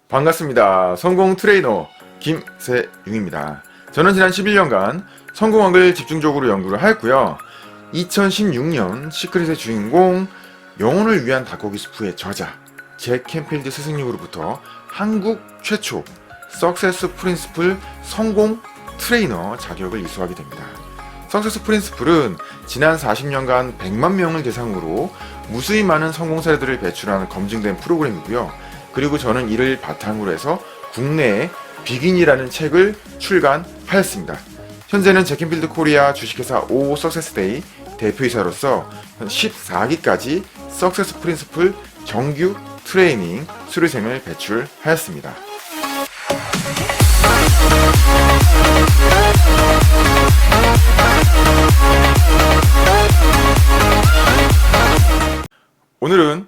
반갑습니다. 성공 트레이너 김세용입니다. 저는 지난 11년간 성공학을 집중적으로 연구를 하였고요. 2016년 시크릿의 주인공 영혼을 위한 닭고기 스프의 저자 잭 캔필드 스승님으로부터 한국 최초 석세스 프린스플 성공 트레이너 자격을 이수하게 됩니다. 석세스 프린스플은 지난 40년간 100만 명을 대상으로 무수히 많은 성공 사례들을 배출하는 검증된 프로그램이고요. 그리고 저는 이를 바탕으로 해서 국내에 비긴이라는 책을 출간하였습니다. 현재는 잭킨필드 코리아 주식회사 오 석세스데이 대표이사로서 14기까지 석세스 프린스플 정규 트레이닝 수료생을 배출하였습니다. 오늘은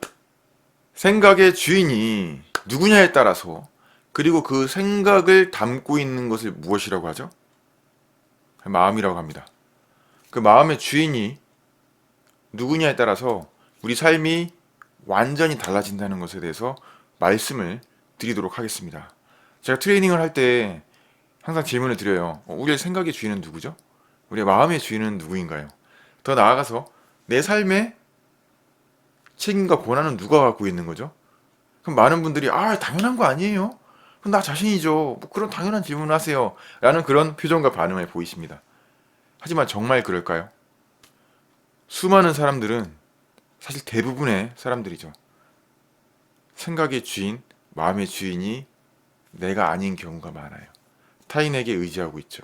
생각의 주인이 누구냐에 따라서, 그리고 그 생각을 담고 있는 것을 무엇이라고 하죠? 마음이라고 합니다. 그 마음의 주인이 누구냐에 따라서 우리 삶이 완전히 달라진다는 것에 대해서 말씀을 드리도록 하겠습니다. 제가 트레이닝을 할 때 항상 질문을 드려요. 우리의 생각의 주인은 누구죠? 우리의 마음의 주인은 누구인가요? 더 나아가서 내 삶의 책임과 권한은 누가 갖고 있는 거죠? 그럼 많은 분들이 당연한 거 아니에요? 그럼 나 자신이죠. 뭐 그런 당연한 질문을 하세요. 라는 그런 표정과 반응을 보이십니다. 하지만 정말 그럴까요? 수많은 사람들은, 사실 대부분의 사람들이죠, 생각의 주인, 마음의 주인이 내가 아닌 경우가 많아요. 타인에게 의지하고 있죠.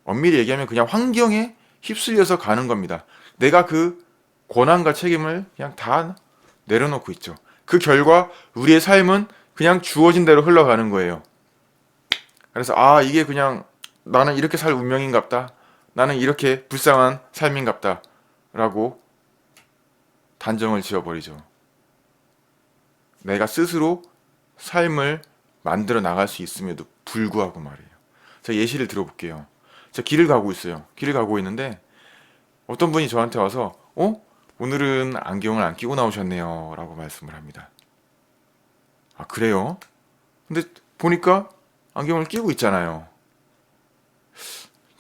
엄밀히 얘기하면 그냥 환경에 휩쓸려서 가는 겁니다. 내가 그 권한과 책임을 그냥 다 내려놓고 있죠. 그 결과 우리의 삶은 그냥 주어진 대로 흘러가는 거예요. 그래서 이게 그냥 나는 이렇게 살 운명인갑다, 나는 이렇게 불쌍한 삶인갑다 라고 단정을 지어버리죠. 내가 스스로 삶을 만들어 나갈 수 있음에도 불구하고 말이에요. 제가 예시를 들어볼게요. 제가 길을 가고 있어요. 길을 가고 있는데 어떤 분이 저한테 와서 오늘은 안경을 안 끼고 나오셨네요 라고 말씀을 합니다. 그래요? 근데 보니까 안경을 끼고 있잖아요.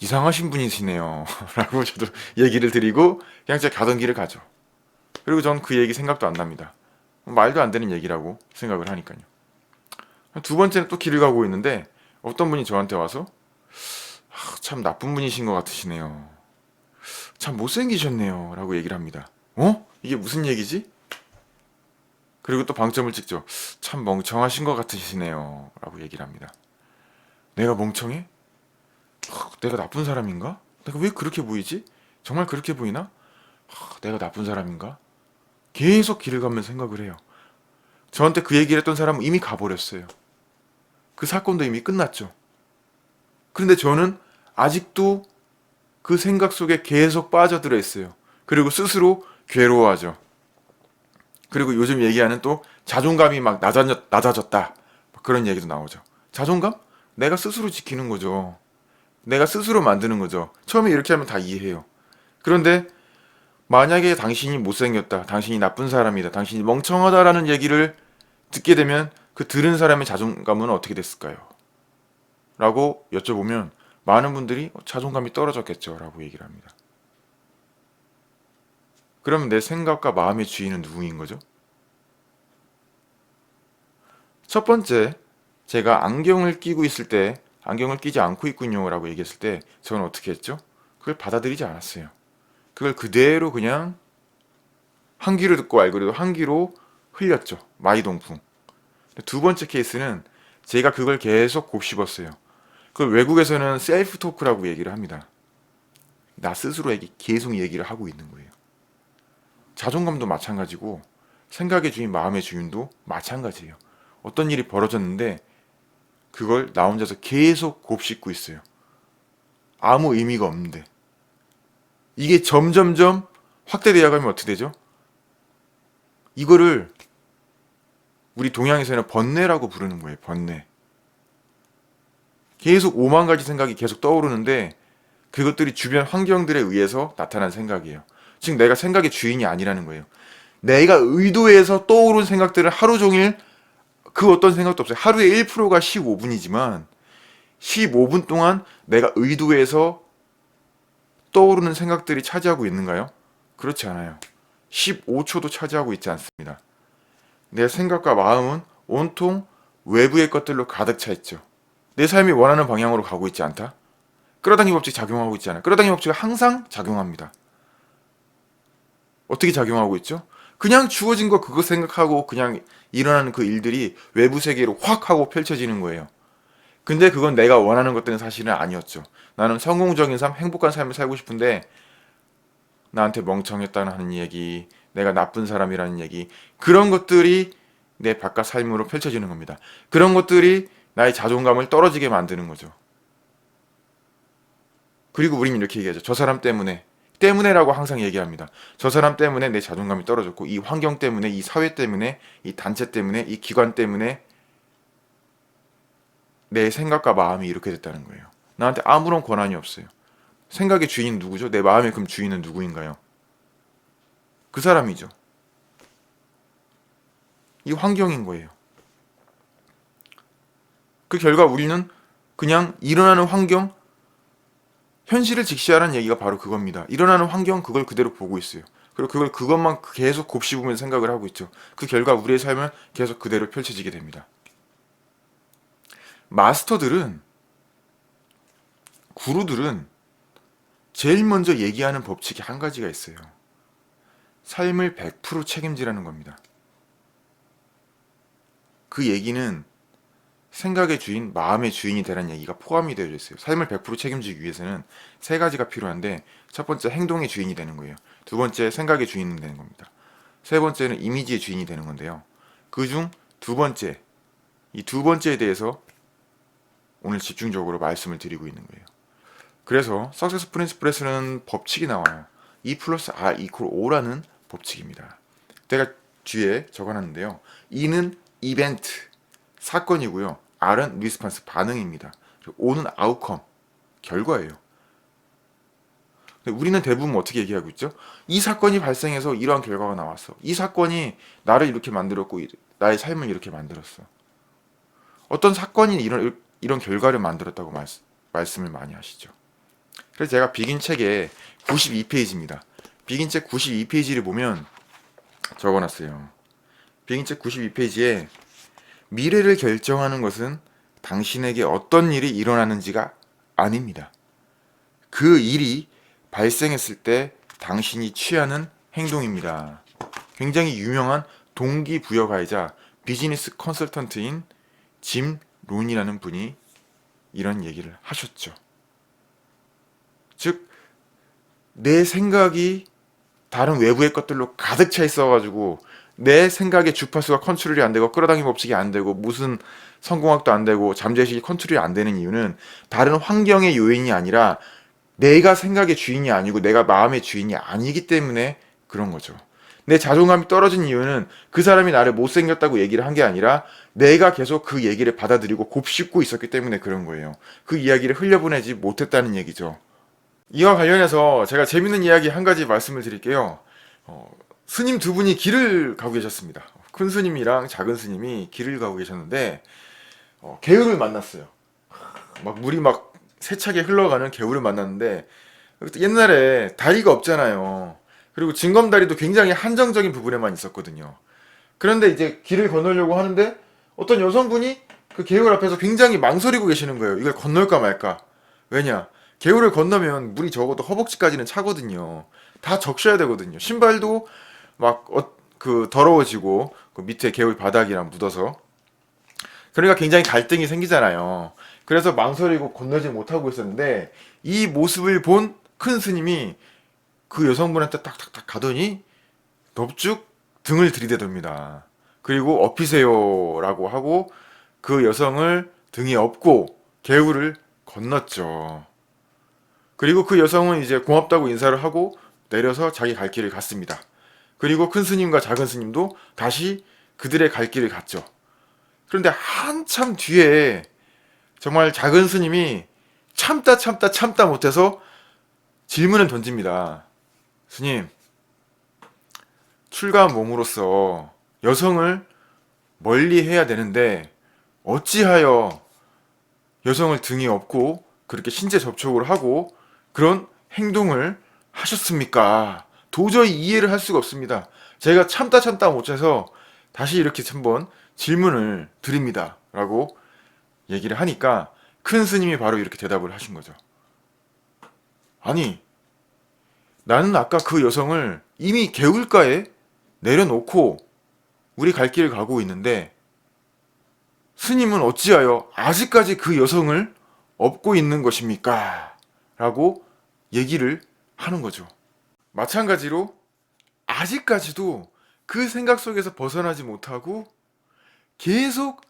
이상하신 분이시네요 라고 저도 얘기를 드리고 그냥 제가 가던 길을 가죠. 그리고 전 그 얘기 생각도 안 납니다. 말도 안 되는 얘기라고 생각을 하니까요. 두 번째는 또 길을 가고 있는데 어떤 분이 저한테 와서 참 나쁜 분이신 것 같으시네요, 참 못생기셨네요 라고 얘기를 합니다. 이게 무슨 얘기지? 그리고 또 방점을 찍죠. 참 멍청하신 것 같으시네요 라고 얘기를 합니다. 내가 멍청해? 내가 나쁜 사람인가? 내가 왜 그렇게 보이지? 정말 그렇게 보이나? 내가 나쁜 사람인가? 계속 길을 가면서 생각을 해요. 저한테 그 얘기를 했던 사람은 이미 가버렸어요. 그 사건도 이미 끝났죠. 그런데 저는 아직도 그 생각 속에 계속 빠져들어 있어요. 그리고 스스로 괴로워하죠. 그리고 요즘 얘기하는 또 자존감이 막 낮아졌다, 그런 얘기도 나오죠. 자존감? 내가 스스로 지키는 거죠. 내가 스스로 만드는 거죠. 처음에 이렇게 하면 다 이해해요. 그런데 만약에 당신이 못생겼다, 당신이 나쁜 사람이다, 당신이 멍청하다라는 얘기를 듣게 되면 그 들은 사람의 자존감은 어떻게 됐을까요? 라고 여쭤보면 많은 분들이 자존감이 떨어졌겠죠 라고 얘기를 합니다. 그러면 내 생각과 마음의 주인은 누구인 거죠? 첫 번째, 제가 안경을 끼고 있을 때 안경을 끼지 않고 있군요 라고 얘기했을 때 저는 어떻게 했죠? 그걸 받아들이지 않았어요. 그걸 그대로 그냥 한 귀로 듣고 알고도 한 귀로 흘렸죠. 마이동풍. 두 번째 케이스는 제가 그걸 계속 곱씹었어요. 그걸 외국에서는 셀프 토크라고 얘기를 합니다. 나 스스로에게 계속 얘기를 하고 있는 거예요. 자존감도 마찬가지고 생각의 주인, 마음의 주인도 마찬가지예요. 어떤 일이 벌어졌는데 그걸 나 혼자서 계속 곱씹고 있어요. 아무 의미가 없는데. 이게 점점점 확대되어 가면 어떻게 되죠? 이거를 우리 동양에서는 번뇌라고 부르는 거예요. 번뇌. 계속 5만 가지 생각이 계속 떠오르는데 그것들이 주변 환경들에 의해서 나타난 생각이에요. 즉 내가 생각의 주인이 아니라는 거예요. 내가 의도해서 떠오른 생각들을 하루 종일 그 어떤 생각도 없어요. 하루에 1%가 15분이지만 15분 동안 내가 의도해서 떠오르는 생각들이 차지하고 있는가요? 그렇지 않아요. 15초도 차지하고 있지 않습니다. 내 생각과 마음은 온통 외부의 것들로 가득 차 있죠. 내 삶이 원하는 방향으로 가고 있지 않다? 끌어당김 법칙 작용하고 있지 않아요. 끌어당김 법칙은 항상 작용합니다. 어떻게 작용하고 있죠? 그냥 주어진 거 그거 생각하고 그냥 일어나는 그 일들이 외부 세계로 확 하고 펼쳐지는 거예요. 근데 그건 내가 원하는 것들은 사실은 아니었죠. 나는 성공적인 삶, 행복한 삶을 살고 싶은데 나한테 멍청했다는 얘기, 내가 나쁜 사람이라는 얘기, 그런 것들이 내 바깥 삶으로 펼쳐지는 겁니다. 그런 것들이 나의 자존감을 떨어지게 만드는 거죠. 그리고 우리는 이렇게 얘기하죠. 저 사람 때문에라고 항상 얘기합니다. 저 사람 때문에 내 자존감이 떨어졌고, 이 환경 때문에, 이 사회 때문에, 이 단체 때문에, 이 기관 때문에 내 생각과 마음이 이렇게 됐다는 거예요. 나한테 아무런 권한이 없어요. 생각의 주인은 누구죠? 내 마음의 그럼 주인은 누구인가요? 그 사람이죠. 이 환경인 거예요. 그 결과 우리는 그냥 일어나는 환경, 현실을 직시하라는 얘기가 바로 그겁니다. 일어나는 환경 그걸 그대로 보고 있어요. 그리고 그것만 계속 곱씹으면서 생각을 하고 있죠. 그 결과 우리의 삶은 계속 그대로 펼쳐지게 됩니다. 마스터들은, 구루들은 제일 먼저 얘기하는 법칙이 한 가지가 있어요. 삶을 100% 책임지라는 겁니다. 그 얘기는 생각의 주인, 마음의 주인이 되라는 얘기가 포함이 되어 있어요. 삶을 100% 책임지기 위해서는 세 가지가 필요한데, 첫 번째 행동의 주인이 되는 거예요. 두 번째 생각의 주인이 되는 겁니다. 세 번째는 이미지의 주인이 되는 건데요. 그중 두 번째, 이 두 번째에 대해서 오늘 집중적으로 말씀을 드리고 있는 거예요. 그래서 석세스 프린시플에서는 법칙이 나와요. E 플러스 R 이퀄 O라는 법칙입니다. 제가 뒤에 적어놨는데요. E는 이벤트, 사건이고요. R은 리스폰스, 반응입니다. O는 아웃컴, 결과예요. 우리는 대부분 어떻게 얘기하고 있죠? 이 사건이 발생해서 이러한 결과가 나왔어. 이 사건이 나를 이렇게 만들었고 나의 삶을 이렇게 만들었어. 어떤 사건이 이런 결과를 만들었다고 말씀을 많이 하시죠. 그래서 제가 비긴 책에 92페이지입니다. 비긴 책 92페이지를 보면 적어놨어요. 비긴 책 92페이지에 미래를 결정하는 것은 당신에게 어떤 일이 일어나는지가 아닙니다. 그 일이 발생했을 때 당신이 취하는 행동입니다. 굉장히 유명한 동기부여가이자 비즈니스 컨설턴트인 짐 론이라는 분이 이런 얘기를 하셨죠. 즉, 내 생각이 다른 외부의 것들로 가득 차 있어가지고 내 생각의 주파수가 컨트롤이 안 되고 끌어당김 법칙이 안 되고 무슨 성공학도 안 되고 잠재의식이 컨트롤이 안 되는 이유는 다른 환경의 요인이 아니라 내가 생각의 주인이 아니고 내가 마음의 주인이 아니기 때문에 그런 거죠. 내 자존감이 떨어진 이유는 그 사람이 나를 못생겼다고 얘기를 한 게 아니라 내가 계속 그 얘기를 받아들이고 곱씹고 있었기 때문에 그런 거예요. 그 이야기를 흘려보내지 못했다는 얘기죠. 이와 관련해서 제가 재밌는 이야기 한 가지 말씀을 드릴게요. 스님 두 분이 길을 가고 계셨습니다. 큰 스님이랑 작은 스님이 길을 가고 계셨는데 개울을 만났어요. 막 물이 막 세차게 흘러가는 개울을 만났는데 옛날에 다리가 없잖아요. 그리고 징검다리도 굉장히 한정적인 부분에만 있었거든요. 그런데 이제 길을 건너려고 하는데 어떤 여성분이 그 개울 앞에서 굉장히 망설이고 계시는 거예요. 이걸 건널까 말까. 왜냐? 개울을 건너면 물이 적어도 허벅지까지는 차거든요. 다 적셔야 되거든요. 신발도 막 더러워지고 그 밑에 개울 바닥이랑 묻어서. 그러니까 굉장히 갈등이 생기잖아요. 그래서 망설이고 건너지 못하고 있었는데 이 모습을 본 큰 스님이 그 여성분한테 딱딱딱 가더니 넙죽 등을 들이대답니다. 그리고 엎이세요라고 하고 그 여성을 등에 업고 개울을 건넜죠. 그리고 그 여성은 이제 고맙다고 인사를 하고 내려서 자기 갈 길을 갔습니다. 그리고 큰 스님과 작은 스님도 다시 그들의 갈 길을 갔죠. 그런데 한참 뒤에 정말 작은 스님이 참다 못해서 질문을 던집니다. 스님, 출가한 몸으로서 여성을 멀리 해야 되는데 어찌하여 여성을 등에 업고 그렇게 신체 접촉을 하고 그런 행동을 하셨습니까? 도저히 이해를 할 수가 없습니다. 제가 참다 못해서 다시 이렇게 한번 질문을 드립니다. 라고 얘기를 하니까 큰 스님이 바로 이렇게 대답을 하신 거죠. 아니, 나는 아까 그 여성을 이미 개울가에 내려놓고 우리 갈 길을 가고 있는데 스님은 어찌하여 아직까지 그 여성을 업고 있는 것입니까? 라고 얘기를 하는 거죠. 마찬가지로 아직까지도 그 생각 속에서 벗어나지 못하고 계속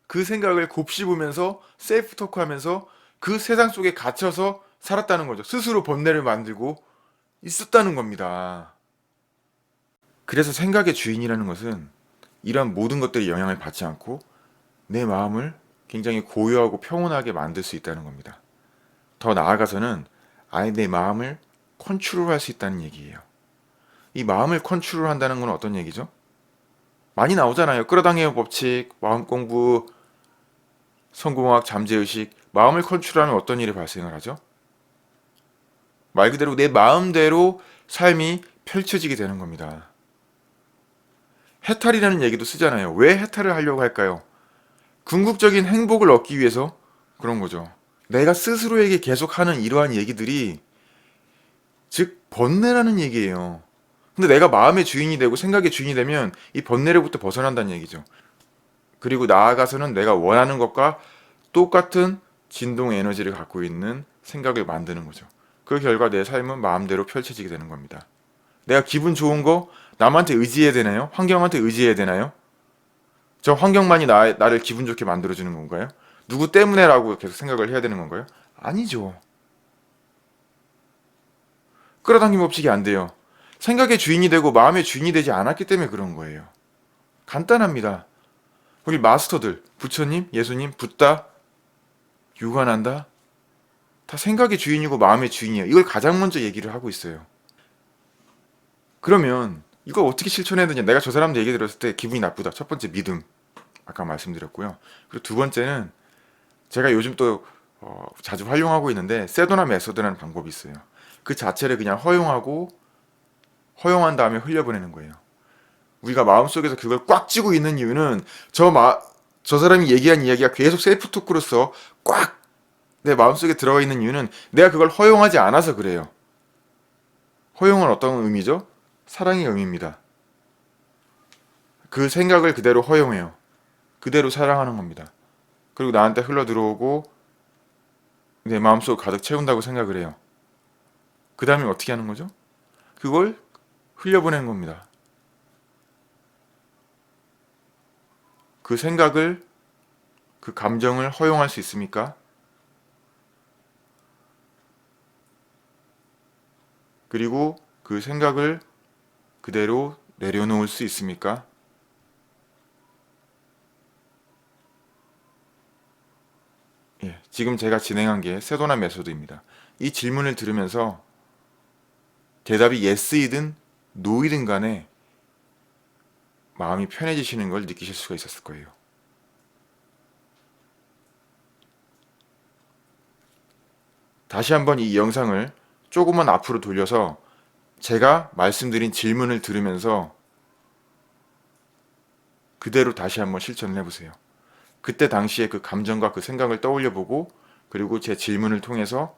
그 생각을 곱씹으면서 셀프 토크 하면서 그 세상 속에 갇혀서 살았다는 거죠. 스스로 번뇌를 만들고 있었다는 겁니다. 그래서 생각의 주인이라는 것은 이러한 모든 것들이 영향을 받지 않고 내 마음을 굉장히 고요하고 평온하게 만들 수 있다는 겁니다. 더 나아가서는 아예 내 마음을 컨트롤할 수 있다는 얘기예요. 이 마음을 컨트롤한다는 건 어떤 얘기죠? 많이 나오잖아요. 끌어당기는 법칙, 마음 공부, 성공학, 잠재의식. 마음을 컨트롤하면 어떤 일이 발생을 하죠? 말 그대로 내 마음대로 삶이 펼쳐지게 되는 겁니다. 해탈이라는 얘기도 쓰잖아요. 왜 해탈을 하려고 할까요? 궁극적인 행복을 얻기 위해서 그런 거죠. 내가 스스로에게 계속하는 이러한 얘기들이 즉 번뇌라는 얘기예요. 근데 내가 마음의 주인이 되고 생각의 주인이 되면 이 번뇌로부터 벗어난다는 얘기죠. 그리고 나아가서는 내가 원하는 것과 똑같은 진동 에너지를 갖고 있는 생각을 만드는 거죠. 그 결과 내 삶은 마음대로 펼쳐지게 되는 겁니다. 내가 기분 좋은 거 남한테 의지해야 되나요? 환경한테 의지해야 되나요? 저 환경만이 나를 기분 좋게 만들어주는 건가요? 누구 때문에라고 계속 생각을 해야 되는 건가요? 아니죠. 끌어당김 법칙이 안 돼요. 생각의 주인이 되고 마음의 주인이 되지 않았기 때문에 그런 거예요. 간단합니다. 우리 마스터들, 부처님, 예수님, 붓다, 유관한다, 다 생각의 주인이고 마음의 주인이에요. 이걸 가장 먼저 얘기를 하고 있어요. 그러면 이걸 어떻게 실천해야 되냐? 내가 저 사람들 얘기 들었을 때 기분이 나쁘다. 첫 번째 믿음. 아까 말씀드렸고요. 그리고 두 번째는 제가 요즘 또 자주 활용하고 있는데 세도나 메소드라는 방법이 있어요. 그 자체를 그냥 허용한 다음에 흘려보내는 거예요. 우리가 마음속에서 그걸 꽉 쥐고 있는 이유는 저 사람이 얘기한 이야기가 계속 셀프 토크로서 꽉 내 마음속에 들어가 있는 이유는 내가 그걸 허용하지 않아서 그래요. 허용은 어떤 의미죠? 사랑의 의미입니다. 그 생각을 그대로 허용해요. 그대로 사랑하는 겁니다. 그리고 나한테 흘러 들어오고 내 마음속 가득 채운다고 생각을 해요. 그 다음에 어떻게 하는 거죠? 그걸 흘려보내는 겁니다. 그 생각을, 그 감정을 허용할 수 있습니까? 그리고 그 생각을 그대로 내려놓을 수 있습니까? 예, 지금 제가 진행한 게 세도나 메소드입니다. 이 질문을 들으면서 대답이 예스이든 노이든 간에 마음이 편해지시는 걸 느끼실 수가 있었을 거예요. 다시 한번 이 영상을 조금만 앞으로 돌려서 제가 말씀드린 질문을 들으면서 그대로 다시 한번 실천을 해보세요. 그때 당시에 그 감정과 그 생각을 떠올려 보고 그리고 제 질문을 통해서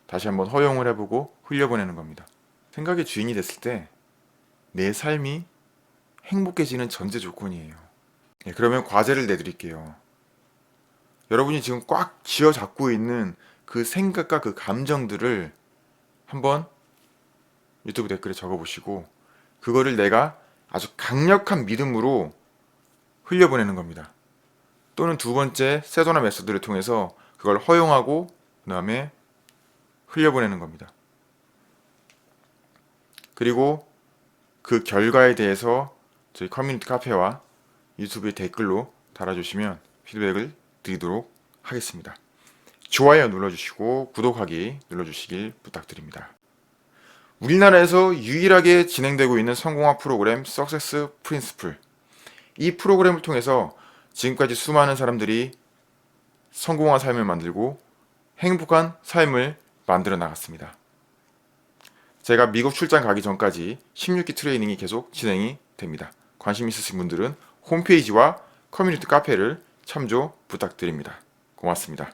다시 한번 허용을 해보고 흘려보내는 겁니다. 생각의 주인이 됐을 때 내 삶이 행복해지는 전제 조건이에요. 네, 그러면 과제를 내드릴게요. 여러분이 지금 꽉 쥐어잡고 있는 그 생각과 그 감정들을 한번 유튜브 댓글에 적어보시고 그거를 내가 아주 강력한 믿음으로 흘려보내는 겁니다. 또는 두 번째 세도나 메소드를 통해서 그걸 허용하고 그 다음에 흘려보내는 겁니다. 그리고 그 결과에 대해서 저희 커뮤니티 카페와 유튜브에 댓글로 달아주시면 피드백을 드리도록 하겠습니다. 좋아요 눌러주시고 구독하기 눌러주시길 부탁드립니다. 우리나라에서 유일하게 진행되고 있는 성공학 프로그램 석세스 프린스플. 이 프로그램을 통해서 지금까지 수많은 사람들이 성공한 삶을 만들고 행복한 삶을 만들어 나갔습니다. 제가 미국 출장 가기 전까지 16기 트레이닝이 계속 진행이 됩니다. 관심 있으신 분들은 홈페이지와 커뮤니티 카페를 참조 부탁드립니다. 고맙습니다.